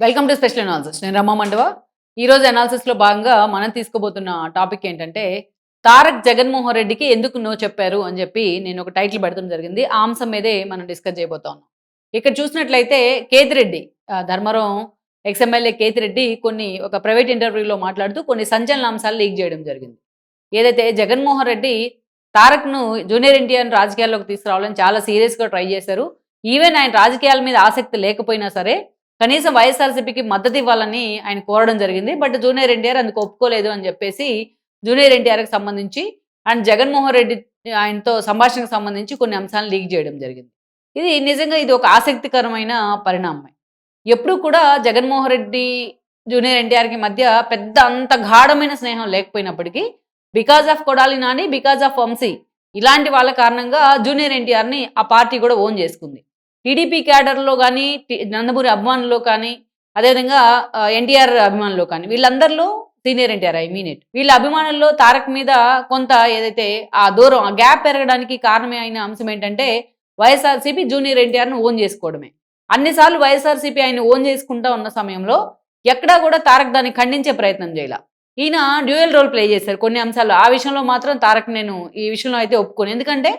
Welcome to special analysis. నేను రమా మండవ. ఈరోజు అనాలిసిస్లో భాగంగా మనం తీసుకోబోతున్న టాపిక్ ఏంటంటే తారక్ జగన్మోహన్ రెడ్డికి ఎందుకు నో చెప్పారు అని చెప్పి నేను ఒక టైటిల్ పెడతాం జరిగింది. ఆ అంశం మీదే మనం డిస్కస్ చేయబోతా ఉన్నాం. ఇక్కడ చూసినట్లయితే కేతిరెడ్డి ధర్మవరం ఎక్స్ఎమ్మెల్యే కేతిరెడ్డి ఒక ప్రైవేట్ ఇంటర్వ్యూలో మాట్లాడుతూ కొన్ని సంచలన అంశాలు లీక్ చేయడం జరిగింది. ఏదైతే జగన్మోహన్ రెడ్డి తారక్ను జూనియర్ ఎన్టీఆర్ రాజకీయాల్లోకి తీసుకురావాలని చాలా సీరియస్గా ట్రై చేశారు. ఈవెన్ ఆయన రాజకీయాల మీద ఆసక్తి లేకపోయినా సరే కనీసం వైఎస్ఆర్సీపీకి మద్దతు ఇవ్వాలని ఆయన కోరడం జరిగింది. బట్ జూనియర్ ఎన్టీఆర్ అందుకు ఒప్పుకోలేదు అని చెప్పేసి జూనియర్ ఎన్టీఆర్కి సంబంధించి అండ్ జగన్మోహన్ రెడ్డి ఆయనతో సంభాషణకు సంబంధించి కొన్ని అంశాలను లీక్ చేయడం జరిగింది. ఇది ఒక ఆసక్తికరమైన పరిణామం. ఎప్పుడు కూడా జగన్మోహన్ రెడ్డి జూనియర్ ఎన్టీఆర్కి మధ్య పెద్ద అంత గాఢమైన స్నేహం లేకపోయినప్పటికీ because of Kodali Nani, because of Vamsi ఇలాంటి వాళ్ళ కారణంగా జూనియర్ ఎన్టీఆర్ని ఆ పార్టీ కూడా ఓన్ చేసుకుంది. టీడీపీ క్యాడర్లో కానీ, నందమూరి అభిమానుల్లో కానీ, అదేవిధంగా ఎన్టీఆర్ అభిమానుల్లో కానీ వీళ్ళందరిలో సీనియర్ ఎన్టీఆర్ వీళ్ళ అభిమానుల్లో తారక్ మీద కొంత ఏదైతే ఆ గ్యాప్ పెరగడానికి కారణమే అయిన అంశం ఏంటంటే వైఎస్ఆర్సీపీ జూనియర్ ఎన్టీఆర్ను ఓన్ చేసుకోవడమే. అన్నిసార్లు వైఎస్ఆర్సీపీ ఆయన ఓన్ చేసుకుంటా ఉన్న సమయంలో ఎక్కడా కూడా తారక్ దాన్ని ఖండించే ప్రయత్నం చేయాల. ఈయన డ్యూయల్ రోల్ ప్లే చేశారు కొన్ని అంశాల్లో. ఆ విషయంలో మాత్రం తారక్ నేను ఈ విషయంలో అయితే ఒప్పుకోను. ఎందుకంటే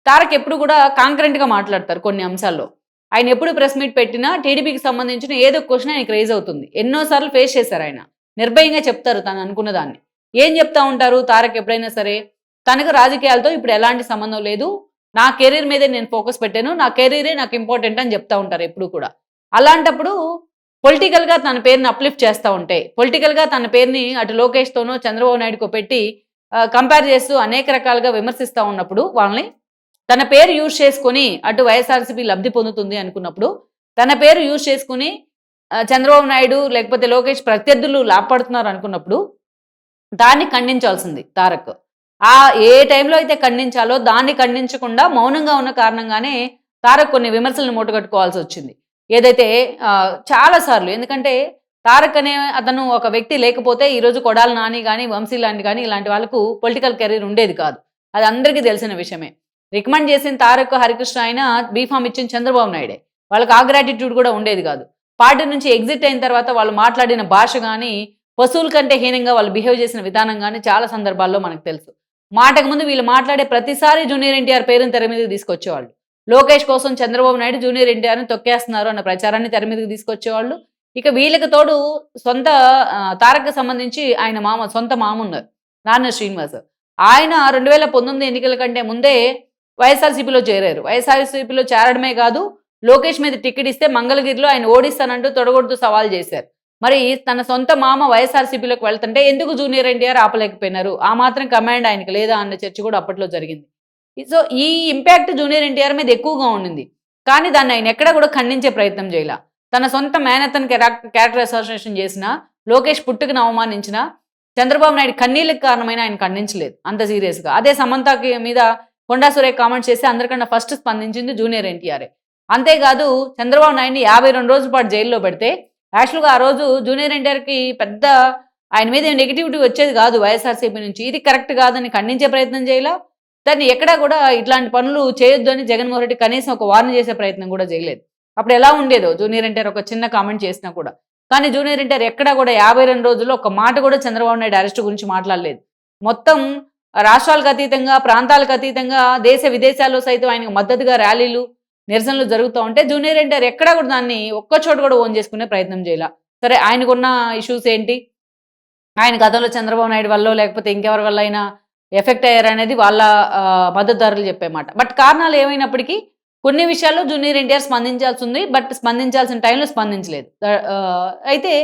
తారక్ ఎప్పుడు కూడా కాంకరెంట్గా మాట్లాడతారు కొన్ని అంశాల్లో. ఆయన ఎప్పుడు ప్రెస్ మీట్ పెట్టినా టీడీపీకి సంబంధించిన ఏదో క్వశ్చన్ ఆయనకి రైజ్ అవుతుంది. ఎన్నోసార్లు ఫేస్ చేశారు ఆయన. నిర్భయంగా చెప్తారు తను అనుకున్న దాన్ని. ఏం చెప్తా ఉంటారు తారక్ ఎప్పుడైనా సరే, తనకు రాజకీయాలతో ఇప్పుడు ఎలాంటి సంబంధం లేదు, నా కెరీర్ మీదే నేను ఫోకస్ పెట్టాను, నా కెరీరే నాకు ఇంపార్టెంట్ అని చెప్తా ఉంటారు ఎప్పుడు కూడా. అలాంటప్పుడు పొలిటికల్గా తన పేరుని అప్లిఫ్ట్ చేస్తూ ఉంటే, పొలిటికల్గా తన పేరుని అటు లోకేష్తోనో చంద్రబాబు నాయుడుకో పెట్టి కంపేర్ చేస్తూ అనేక రకాలుగా విమర్శిస్తూ ఉన్నప్పుడు వాళ్ళని తన పేరు యూజ్ చేసుకుని అటు వైఎస్ఆర్సీపీ లబ్ధి పొందుతుంది అనుకున్నప్పుడు తన పేరు యూజ్ చేసుకుని చంద్రబాబు నాయుడు లేకపోతే లోకేష్ ప్రత్యర్థులు లాభపడుతున్నారు అనుకున్నప్పుడు దాన్ని ఖండించాల్సింది తారక్. ఏ టైంలో అయితే ఖండించాలో దాన్ని ఖండించకుండా మౌనంగా ఉన్న కారణంగానే తారక్ కొన్ని విమర్శలను మూటగట్టుకోవాల్సి వచ్చింది. ఏదైతే చాలాసార్లు, ఎందుకంటే తారక్ అనే అతను ఒక వ్యక్తి లేకపోతే ఈరోజు కొడాలి నాని కానీ, వంశీ లాంటి కానీ ఇలాంటి వాళ్ళకు పొలిటికల్ కెరీర్ ఉండేది కాదు. అది అందరికీ తెలిసిన విషయమే. రికమెండ్ చేసిన తారక్, హరికృష్ణ అయినా బీఫామ్ ఇచ్చిన చంద్రబాబు నాయుడే. వాళ్ళకి ఆ గ్రాటిట్యూడ్ కూడా ఉండేది కాదు. పార్టీ నుంచి ఎగ్జిట్ అయిన తర్వాత వాళ్ళు మాట్లాడిన భాష కానీ, పశువుల కంటే హీనంగా వాళ్ళు బిహేవ్ చేసిన విధానం కానీ చాలా సందర్భాల్లో మనకు తెలుసు. మాటకు ముందు వీళ్ళు మాట్లాడే ప్రతిసారి జూనియర్ ఎన్టీఆర్ పేరుని తెర మీదకి తీసుకొచ్చేవాళ్ళు. లోకేష్ కోసం చంద్రబాబు నాయుడు జూనియర్ ఎన్టీఆర్ని తొక్కేస్తున్నారు అన్న ప్రచారాన్ని తెర మీదకి తీసుకొచ్చేవాళ్ళు. ఇక వీళ్ళకి తోడు సొంత తారక్కి సంబంధించి ఆయన సొంత మామ ఉన్నారు, నాన్న శ్రీనివాస్. ఆయన 2019 ఎన్నికల కంటే ముందే వైఎస్ఆర్సీపీలో చేరారు. వైఎస్ఆర్సీపీలో చేరడమే కాదు, లోకేష్ మీద టికెట్ ఇస్తే మంగళగిరిలో ఆయన ఓడిస్తానంటూ తొడగొడుతూ సవాల్ చేశారు. మరి తన సొంత మామ వైఎస్ఆర్సీపీలోకి వెళ్తుంటే ఎందుకు జూనియర్ ఎన్టీఆర్ ఆపలేకపోయినారు? ఆ మాత్రం కమాండ్ ఆయనకి లేదా అన్న చర్చ కూడా అప్పట్లో జరిగింది. సో ఈ ఇంపాక్ట్ జూనియర్ ఎన్టీఆర్ మీద ఎక్కువగా ఉండింది. కానీ దాన్ని ఆయన ఎక్కడా కూడా ఖండించే ప్రయత్నం చేయాల. తన సొంత మేనతన్ క్యారెక్టర్ అసోసియేషన్ చేసిన, లోకేష్ పుట్టుకను అవమానించిన, చంద్రబాబు నాయుడు కన్నీళ్ళకి కారణమైన ఆయన ఖండించలేదు అంత సీరియస్గా. అదే సమంతకి మీద కొండా సురేఖ కామెంట్ చేసి అందరికన్నా ఫస్ట్ స్పందించింది జూనియర్ ఎన్టీఆరే. అంతేకాదు చంద్రబాబు నాయుడిని 52 రోజుల పాటు జైల్లో పెడితే యాక్చువల్గా ఆ రోజు జూనియర్ ఎన్టీఆర్కి పెద్ద ఆయన మీద నెగిటివిటీ వచ్చేది కాదు వైఎస్ఆర్సీపీ నుంచి. ఇది కరెక్ట్ కాదని ఖండించే ప్రయత్నం చేయాల. దాన్ని ఎక్కడా కూడా ఇట్లాంటి పనులు చేయొద్దు అని జగన్మోహన్ రెడ్డి కనీసం ఒక వార్నింగ్ చేసే ప్రయత్నం కూడా చేయలేదు. అప్పుడు ఎలా ఉండేదో జూనియర్ ఎన్టీఆర్ ఒక చిన్న కామెంట్ చేసినా కూడా. కానీ జూనియర్ ఎన్టీఆర్ ఎక్కడా కూడా 52 రోజుల్లో ఒక మాట కూడా చంద్రబాబు నాయుడు అరెస్ట్ గురించి మాట్లాడలేదు. మొత్తం రాష్ట్రాలకు అతీతంగా, ప్రాంతాలకు అతీతంగా, దేశ విదేశాల్లో సైతం ఆయనకు మద్దతుగా ర్యాలీలు, నిరసనలు జరుగుతూ ఉంటే జూనియర్ ఎన్టీఆర్ ఎక్కడా కూడా దాన్ని ఒక్కచోట కూడా ఓన్ చేసుకునే ప్రయత్నం చేయాల. సరే, ఆయనకున్న ఇష్యూస్ ఏంటి, ఆయన గతంలో చంద్రబాబు నాయుడు వల్ల లేకపోతే ఇంకెవరి వల్ల అయినా ఎఫెక్ట్ అయ్యారనేది వాళ్ళ మద్దతుదారులు చెప్పే మాట. బట్ కారణాలు ఏమైనప్పటికీ కొన్ని విషయాల్లో జూనియర్ ఎన్టీఆర్ స్పందించాల్సి ఉంది. బట్ స్పందించాల్సిన టైంలో స్పందించలేదు. అయితే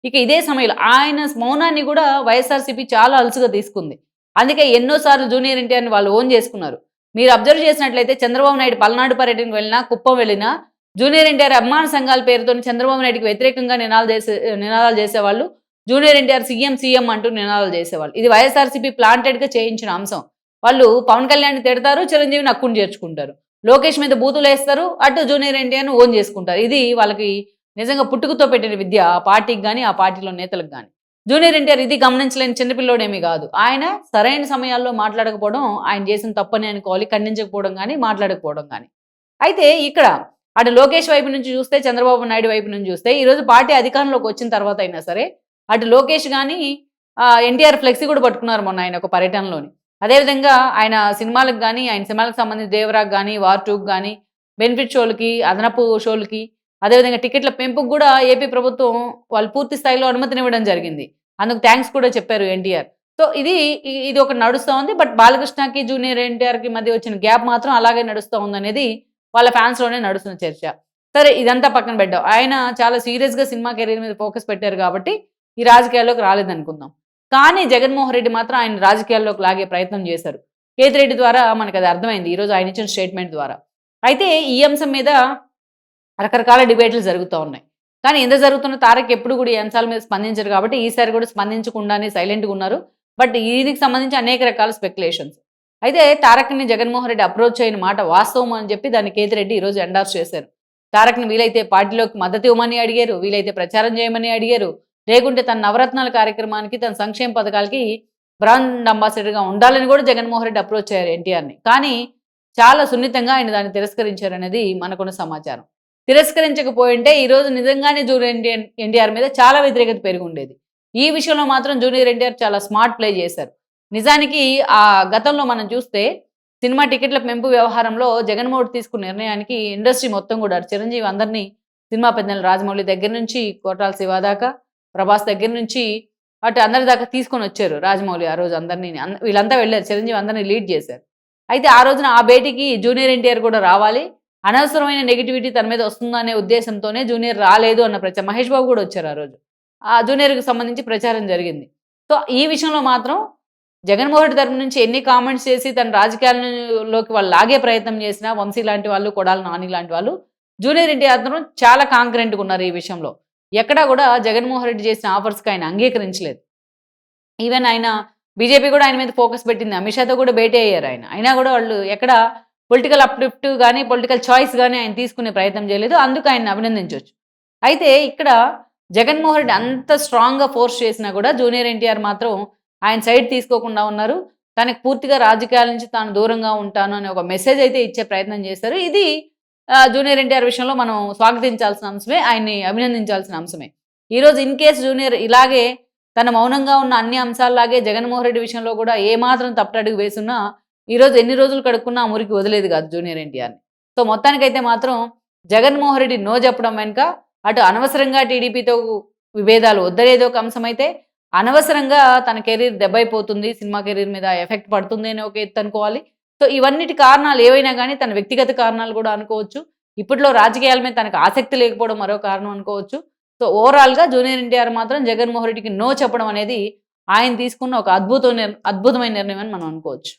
ఇక ఇదే సమయంలో ఆయన మౌనాన్ని కూడా వైఎస్ఆర్సీపీ చాలా అలుసుగా తీసుకుంది. అందుకే ఎన్నోసార్లు జూనియర్ ఎన్టీఆర్ని వాళ్ళు ఓన్ చేసుకున్నారు. మీరు అబ్జర్వ్ చేసినట్లయితే చంద్రబాబు నాయుడు పల్నాడు పర్యటనకు వెళ్ళినా, కుప్పం వెళ్ళినా జూనియర్ ఎన్టీఆర్ అభిమాన సంఘాల పేరుతో చంద్రబాబు నాయుడుకి వ్యతిరేకంగా నినాదాలు చేసేవాళ్ళు. జూనియర్ ఎన్టీఆర్ సీఎం అంటూ నినాదాలు చేసేవాళ్ళు. ఇది వైఎస్ఆర్సీపీ ప్లాంటెడ్గా చేయించిన అంశం. వాళ్ళు పవన్ కళ్యాణ్ని తిడతారు, చిరంజీవిని హక్కుని చేర్చుకుంటారు, లోకేష్ మీద బూతులు వేస్తారు, అటు జూనియర్ ఎన్టీఆర్ని ఓన్ చేసుకుంటారు. ఇది వాళ్ళకి నిజంగా పుట్టుకతో పెట్టిన విద్య ఆ పార్టీకి కానీ, ఆ పార్టీలో నేతలకు కానీ. జూనియర్ ఎన్టీఆర్ ఇది గమనించలేని చిన్నపిల్లోడేమీ కాదు. ఆయన సరైన సమయాల్లో మాట్లాడకపోవడం ఆయన చేసిన తప్పని అనుకోవాలి, ఖండించకపోవడం కానీ, మాట్లాడకపోవడం కానీ. అయితే ఇక్కడ అటు లోకేష్ వైపు నుంచి చూస్తే, చంద్రబాబు నాయుడు వైపు నుంచి చూస్తే, ఈరోజు పార్టీ అధికారంలోకి వచ్చిన తర్వాత అయినా సరే, అటు లోకేష్ గానీ ఎన్టీఆర్ ఫ్లెక్సీ కూడా పట్టుకున్నారు మొన్న ఆయన ఒక పర్యటనలోని. అదేవిధంగా ఆయన సినిమాలకు గానీ, ఆయన సినిమాలకు సంబంధించి 'దేవరా'కి గానీ, 'వార్ 2'కి గానీ, బెనిఫిట్ షోలకి, అదనపు షోలకి, అదేవిధంగా టికెట్ల పెంపుకు కూడా ఏపీ ప్రభుత్వం వాళ్ళు పూర్తి స్థాయిలో అనుమతినివ్వడం జరిగింది. అందుకు థాంక్స్ కూడా చెప్పారు ఎన్టీఆర్. సో ఇది ఒకటి నడుస్తా ఉంది. బట్ బాలకృష్ణకి, జూనియర్ ఎన్టీఆర్‌కి మధ్య వచ్చిన గ్యాప్ మాత్రం అలాగే నడుస్తా ఉందనేది వాళ్ళ ఫ్యాన్స్‌లోనే నడుస్తున్న చర్చ. సరే ఇదంతా పక్కన పెట్టాం. ఆయన చాలా సీరియస్‌గా సినిమా కెరీర్ మీద ఫోకస్ పెట్టారు కాబట్టి, ఈ రాజకీయాల్లోకి రాలేదనుకుందాం. కానీ జగన్మోహన్ రెడ్డి మాత్రం ఆయన రాజకీయాల్లోకి లాగే ప్రయత్నం చేశారు. కేతిరెడ్డి ద్వారా మనకది అర్థమైంది. ఈరోజు ఆయన ఇచ్చిన స్టేట్మెంట్ ద్వారా. అయితే ఈ అంశం మీద రకరకాల డిబేట్లు జరుగుతూ ఉన్నాయి. కానీ ఎంత జరుగుతున్న తారక్ ఎప్పుడు కూడా ఈ అంశాల మీద స్పందించరు కాబట్టి ఈసారి కూడా స్పందించకుండానే సైలెంట్‌గా ఉన్నారు. బట్ దీనికి సంబంధించి అనేక రకాల స్పెక్యులేషన్స్. అయితే తారక్‌ని జగన్మోహన్ రెడ్డి అప్రోచ్ అయిన మాట వాస్తవం అని చెప్పి దాన్ని కేతిరెడ్డి ఈరోజు ఎండార్స్ చేశారు. తారక్‌ని వీలైతే పార్టీలోకి మద్దతు ఇవ్వమని అడిగారు. వీలైతే ప్రచారం చేయమని అడిగారు. లేకుంటే తన నవరత్నాల కార్యక్రమానికి, తన సంక్షేమ పథకాలకి బ్రాండ్ అంబాసిడర్‌గా ఉండాలని కూడా జగన్మోహన్ రెడ్డి అప్రోచ్ అయ్యారు ఎన్టీఆర్‌ని. కానీ చాలా సున్నితంగా ఆయన దాన్ని తిరస్కరించారనేది మనకున్న సమాచారం. తిరస్కరించకపోయింటే ఈరోజు నిజంగానే జూనియర్ ఎన్టీఆర్ మీద చాలా వ్యతిరేకత పెరిగి ఉండేది. ఈ విషయంలో మాత్రం జూనియర్ ఎన్టీఆర్ చాలా స్మార్ట్ ప్లే చేశారు. నిజానికి గతంలో మనం చూస్తే సినిమా టికెట్ల పెంపు వ్యవహారంలో జగన్మోహన్ తీసుకున్న నిర్ణయానికి ఇండస్ట్రీ మొత్తం కూడా చిరంజీవి అందరినీ, సినిమా పెద్దలు రాజమౌళి దగ్గర నుంచి కోటాల శివ దాకా, ప్రభాస్ దగ్గర నుంచి అటు అందరి దాకా తీసుకొని వచ్చారు రాజమౌళి. ఆ రోజు అందరినీ వీళ్ళంతా వెళ్ళారు. చిరంజీవి అందరినీ లీడ్ చేశారు. అయితే ఆ రోజున ఆ భేటీకి జూనియర్ ఎన్టీఆర్ కూడా రావాలి, అనవసరమైన నెగిటివిటీ తన మీద వస్తుందనే ఉద్దేశంతోనే జూనియర్ రాలేదు అన్న ప్రచారం. మహేష్ బాబు కూడా వచ్చారు ఆ రోజు. ఆ జూనియర్‌కి సంబంధించి ప్రచారం జరిగింది. సో ఈ విషయంలో మాత్రం జగన్మోహన్ రెడ్డి తరపు నుంచి ఎన్ని కామెంట్స్ చేసి తన రాజకీయాల్లోకి వాళ్ళు లాగే ప్రయత్నం చేసినా, వంశీ లాంటి వాళ్ళు, కొడాలి నాని లాంటి వాళ్ళు, జూనియర్ ఎన్టీఆర్ మాత్రం చాలా కాంకరెంట్‌గా ఉన్నారు ఈ విషయంలో. ఎక్కడా కూడా జగన్మోహన్ రెడ్డి చేసిన ఆఫర్స్‌కి ఆయన అంగీకరించలేదు. ఈవెన్ ఆయన బీజేపీ కూడా ఆయన మీద ఫోకస్ పెట్టింది. అమిత్ షాతో కూడా భేటీ అయ్యారు ఆయన. అయినా కూడా వాళ్ళు ఎక్కడ పొలిటికల్ అప్లిఫ్ట్ గానీ, పొలిటికల్ చాయిస్ గానీ ఆయన తీసుకునే ప్రయత్నం చేయలేదు. అందుకు ఆయన్ని అభినందించొచ్చు. అయితే ఇక్కడ జగన్మోహన్ రెడ్డి అంత స్ట్రాంగ్‌గా ఫోర్స్ చేసినా కూడా జూనియర్ ఎన్టీఆర్ మాత్రం ఆయన సైడ్ తీసుకోకుండా ఉన్నారు. తనకు పూర్తిగా రాజకీయాల నుంచి తాను దూరంగా ఉంటాను అనే ఒక మెసేజ్ అయితే ఇచ్చే ప్రయత్నం చేశారు. ఇది జూనియర్ ఎన్టీఆర్ విషయంలో మనం స్వాగతించాల్సిన అంశమే. ఆయన్ని అభినందించాల్సిన అంశమే. ఈరోజు ఇన్ కేస్ జూనియర్ ఇలాగే తన మౌనంగా ఉన్న అన్ని అంశాల్లాగే జగన్మోహన్ రెడ్డి విషయంలో కూడా ఏమాత్రం తప్పటడుగు వేసున్నా ఈరోజు ఎన్ని రోజులు కడుక్కున్నా ఆ మురికి వదిలేదు కాదు జూనియర్ ఎన్టీఆర్‌ని. సో మొత్తానికైతే మాత్రం జగన్మోహన్ రెడ్డి నో చెప్పడం వెనుక అటు అనవసరంగా టీడీపీతో విభేదాలు వద్దలేదో ఒక అంశమైతే, అనవసరంగా తన కెరీర్ దెబ్బైపోతుంది, సినిమా కెరీర్ మీద ఎఫెక్ట్ పడుతుంది అని ఒక ఎత్తు అనుకోవాలి. సో ఇవన్నిటి కారణాలు ఏవైనా కానీ తన వ్యక్తిగత కారణాలు కూడా అనుకోవచ్చు. ఇప్పట్లో రాజకీయాల మీద తనకు ఆసక్తి లేకపోవడం మరో కారణం అనుకోవచ్చు. సో ఓవరాల్‌గా జూనియర్ ఎన్టీఆర్ మాత్రం జగన్మోహన్ రెడ్డికి నో చెప్పడం అనేది ఆయన తీసుకున్న ఒక అద్భుతమైన నిర్ణయం అని మనం అనుకోవచ్చు.